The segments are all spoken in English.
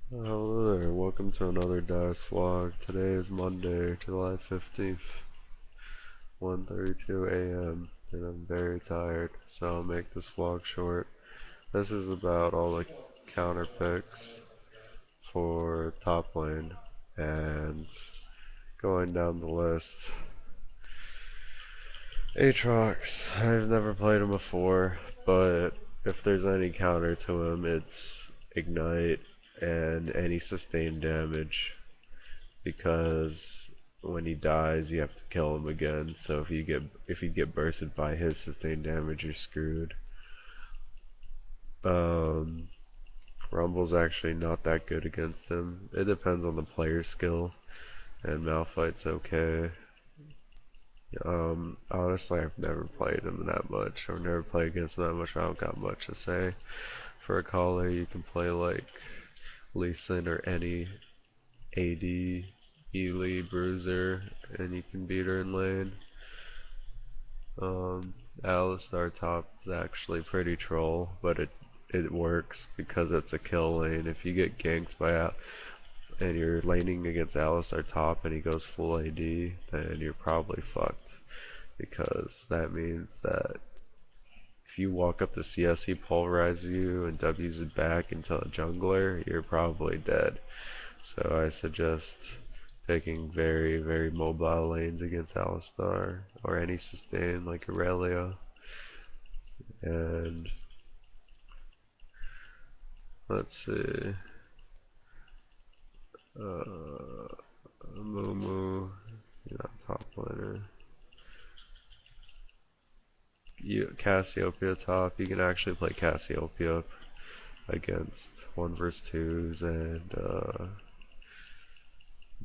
Hello there, welcome to another dyrus vlog. Today is Monday, July 15th, 1:32 a.m. and I'm very tired, so I'll make this vlog short. This is about all the counter picks for top lane, and going down the list. Aatrox, I've never played him before, but if there's any counter to him, it's Ignite and any sustained damage, because when he dies you have to kill him again, so if you get bursted by his sustained damage, you're screwed. Um, Rumble's actually not that good against him. It depends on the player's skill, and Malphite's okay. Honestly, I've never played him that much, or never played against him that much. I don't got much to say. For a caller, you can play like Lee Sin or any AD, Ely, Bruiser, and you can beat her in lane. Alistar top is actually pretty troll, but it works because it's a kill lane. If you get ganked by and you're laning against Alistar top and he goes full AD, then you're probably fucked, because that means that if you walk up the CS, he pulverizes you and W's it back into a jungler, you're probably dead. So I suggest picking very, very mobile lanes against Alistar, or any sustain like Aurelia. And let's see, Mumu, you're not top laner. Cassiopeia top, you can actually play Cassiopeia against 1 vs 2s and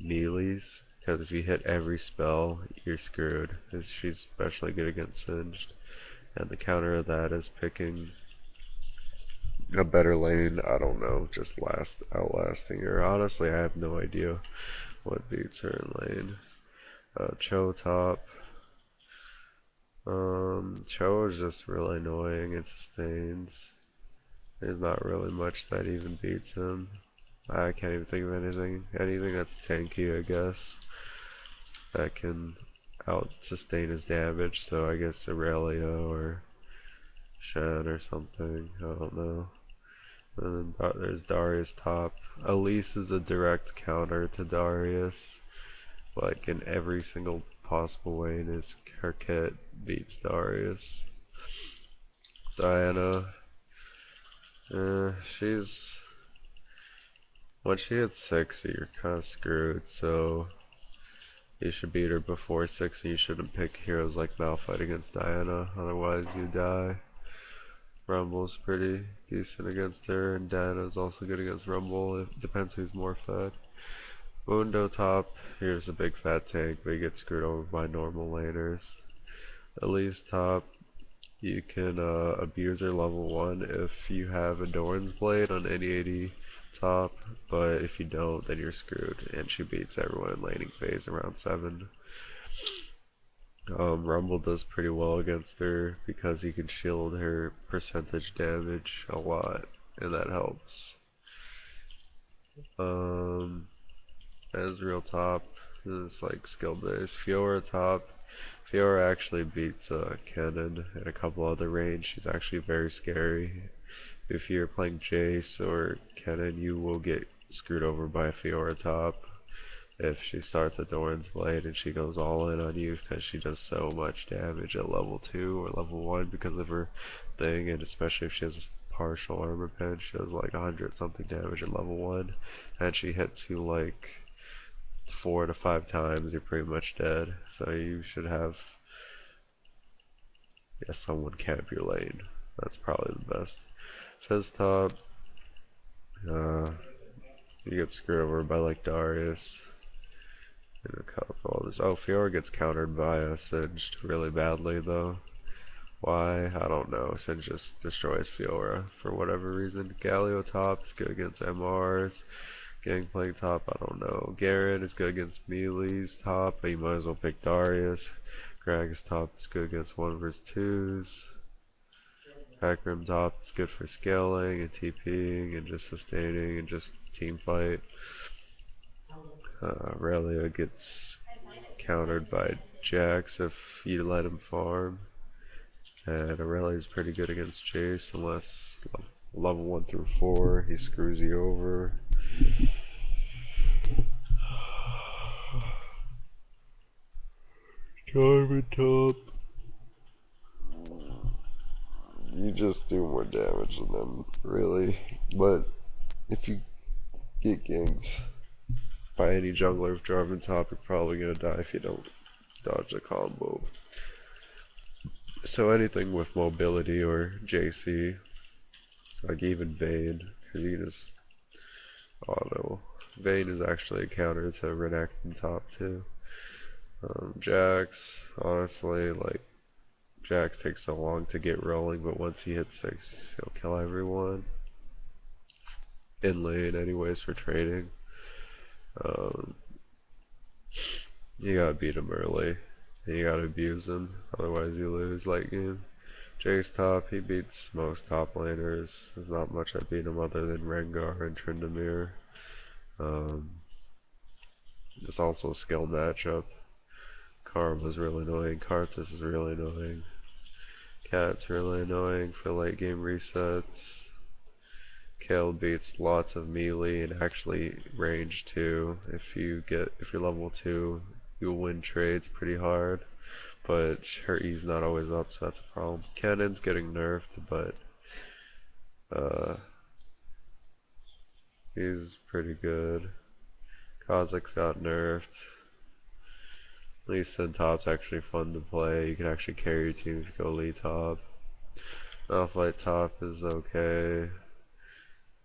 melees, because if you hit every spell, you're screwed. She's especially good against Singed. And the counter of that is picking a better lane. I don't know, just outlasting her. Honestly, I have no idea what beats her in lane. Cho top. Cho is just really annoying and sustains. There's not really much that even beats him. I can't even think of anything that's tanky, I guess, that can out sustain his damage. So I guess Aurelia or Shen or something. I don't know. And then there's Darius top. Elise is a direct counter to Darius, like in every single possible way. And her kit beats Darius. Diana, she's once she hits 60, you're kind of screwed. So you should beat her before 60. You shouldn't pick heroes like Malphite against Diana, otherwise you die. Rumble's pretty decent against her, and Diana's also good against Rumble. It depends who's more fed. Mundo top, here's a big fat tank, but he gets screwed over by normal laners. Elise top, you can abuse her level 1 if you have a Doran's Blade on any AD top, but if you don't, then you're screwed, and she beats everyone in laning phase around 7. Rumble does pretty well against her because he can shield her percentage damage a lot, and that helps. Ezreal top is like skill based. Fiora top. Fiora actually beats Kennen and a couple other range. She's actually very scary. If you're playing Jace or Kennen, you will get screwed over by a Fiora top if she starts a Doran's Blade and she goes all in on you, because she does so much damage at level 2 or level 1 because of her thing, and especially if she has partial armor pen, she does like 100 something damage at level 1, and she hits you like 4 to 5 times, you're pretty much dead. So you should have, yeah, someone camp your lane. That's probably the best. Fizz top, you get screwed over by like Darius. And a couple others. Oh, Fiora gets countered by Singed really badly though. Why? I don't know. Singed just destroys Fiora for whatever reason. Galio top is good against MRs. Gangplank top, I don't know. Garen is good against melees top, but you might as well pick Darius. Gragas top is good against 1 vs 2s. Back rim top is good for scaling and TPing and just sustaining and just team fight. Aurelia gets countered by Jax if you let him farm. And Aurelia's pretty good against Jace unless level 1 through 4 he screws you over. Diamond top. You just do more damage than them, really. But if you get ganked by any jungler with Jarvan top, you're probably gonna die if you don't dodge the combo. So anything with mobility or JC, like even Vayne, because you can just auto. Vayne is actually a counter to Renekton top too. Jax, honestly, like, Jax takes so long to get rolling, but once he hits 6, he'll kill everyone. In lane, anyways, for trading. You gotta beat him early. And you gotta abuse him, otherwise you lose late game. Jace top, he beats most top laners. There's not much that beat him other than Rengar and Tryndamere. It's also a skill matchup. Karma's really annoying, Karthus is really annoying. Cat's really annoying for late game resets. Kale beats lots of melee and actually range too. If you're level 2, you'll win trades pretty hard. But her E's not always up, so that's a problem. Cannon's getting nerfed, but he's pretty good. Kha'Zix got nerfed. Lee Sin top's actually fun to play. You can actually carry your team if you go Lee top. Malphite top is okay.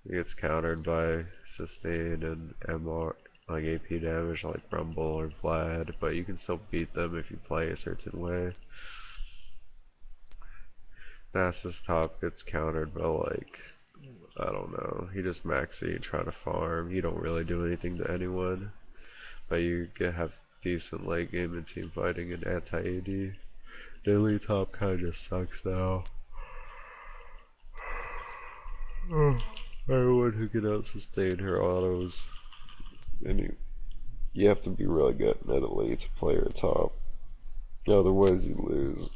He gets countered by sustain and MR, like AP damage like Rumble or Vlad, but you can still beat them if you play a certain way. Nasus top gets countered by, like, I don't know, he just maxi and try to farm. You don't really do anything to anyone, but you have decent late game and team fighting and anti-AD. Daily top kinda just sucks now. Everyone who can out-sustain her autos, and you have to be really good at it late to play her top, otherwise you lose.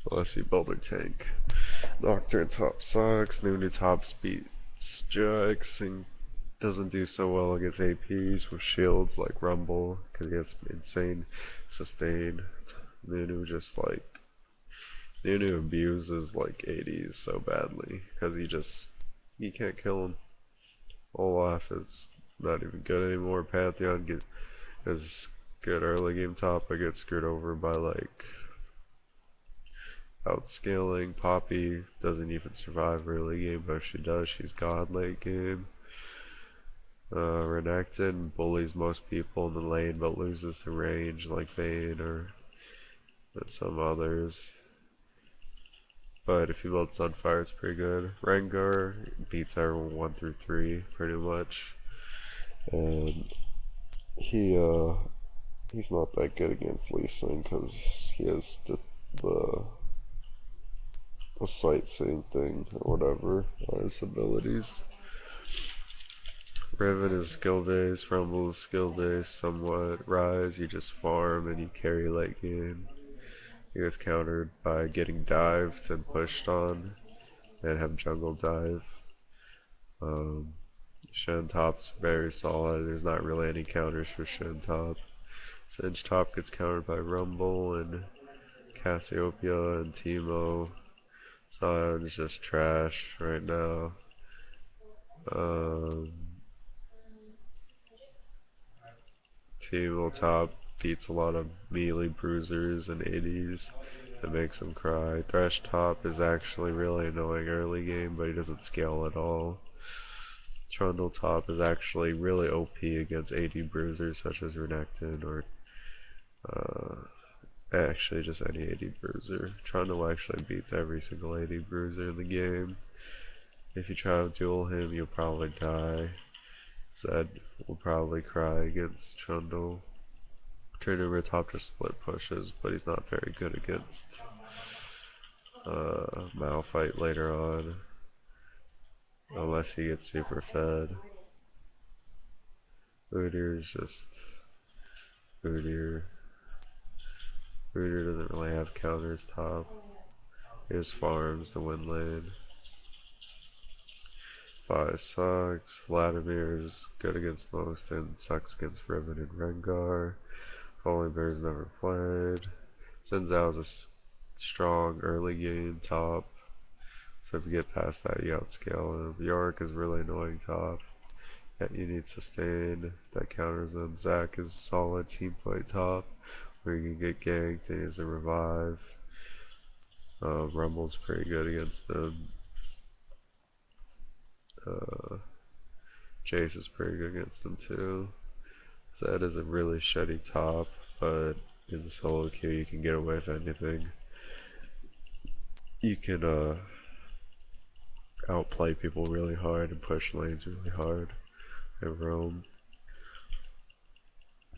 Unless you build her tank. Nocturne top sucks, Nunu top beats Jax and doesn't do so well against APs with shields like Rumble, because he has insane sustain. Nunu Nunu abuses like 80s so badly, because he can't kill him. Olaf is not even good anymore. Pantheon is good early game top, but gets screwed over by like outscaling. Poppy doesn't even survive early game, but if she does, she's god late game. Renekton bullies most people in the lane, but loses to range like Vayne or some others. But if he builds Sunfire, it's pretty good. Rengar beats everyone 1 through 3 pretty much. And he's not that good against Lee Sin because he has the sightseeing thing or whatever on his abilities. Riven is skill based, Rumble is skill based somewhat. Rise, you just farm and you carry late game. He gets countered by getting dived and pushed on and have jungle dive. Shen top's very solid. There's not really any counters for Shen top. Singe top gets countered by Rumble and Cassiopeia and Teemo. Sion is just trash right now. Teemo top beats a lot of melee bruisers and 80s. It makes him cry. Thresh top is actually really annoying early game, but he doesn't scale at all. Trundle top is actually really OP against 80 bruisers such as Renekton or actually just any 80 bruiser. Trundle actually beats every single 80 bruiser in the game. If you try to duel him, you'll probably die. Zed will probably cry against Trundle. Tryndamere top just split pushes, but he's not very good against Malphite later on, unless he gets super fed. Udyr's just Udyr. Udyr doesn't really have counters top. He just farms the win lane. Vi sucks. Vladimir is good against most and sucks against Riven and Rengar. Volibear's never played. Xin Zhao's a strong early game top. So if you get past that, you outscale him. Yorick is really annoying top. Yet you need sustain that counters him. Zac is solid team fight top, where you can get ganked and he has a revive. Rumble's pretty good against him. Jace is pretty good against him too. Zed is a really shitty top, but in solo queue you can get away with anything. You can outplay people really hard and push lanes really hard and roam.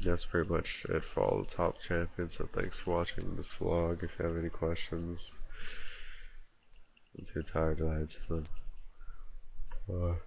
That's pretty much it for all the top champions, so thanks for watching this vlog. If you have any questions, I'm too tired to answer them. Bye.